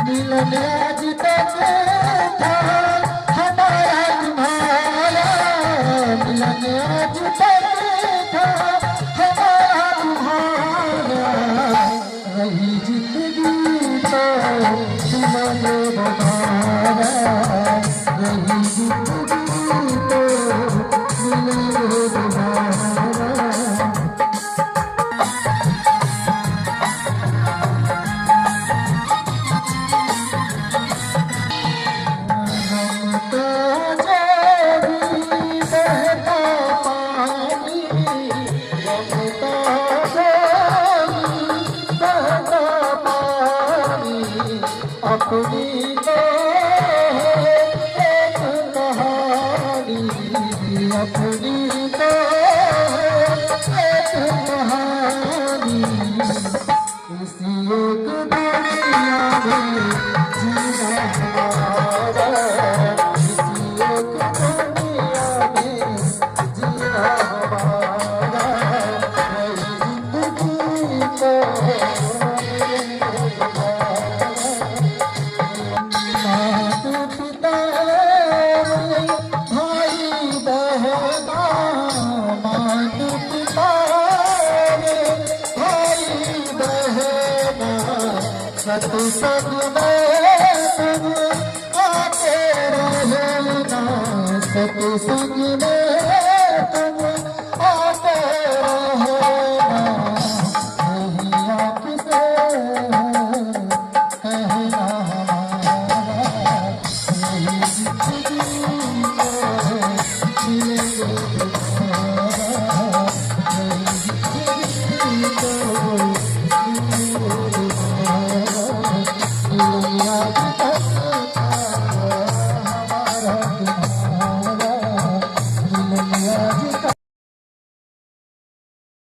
मिलन आज तक था हमारा तुम्हारा, मिलन आज तक था हमारा तुम्हारा, रही जिंदगी तो तुमने बताया, रही जिंदगी तो मिलन बताया। अपनी तो एक कहानी, अपनी तो एक कहानी, इसी एक दुनिया में जीना हमारा, इसी एक दुनिया में जीना हमारा, नई जिंदगी को सत्संग में तुम आते रहना, सत्संग में तुम आते रहना, नहीं आपसे कहना हमारा, नहीं जिंदगी को मिलेंगे दोबारा, नहीं जिंदगी को मिलेंगे दुनिया की हमारा तुम्हारा, दुनिया की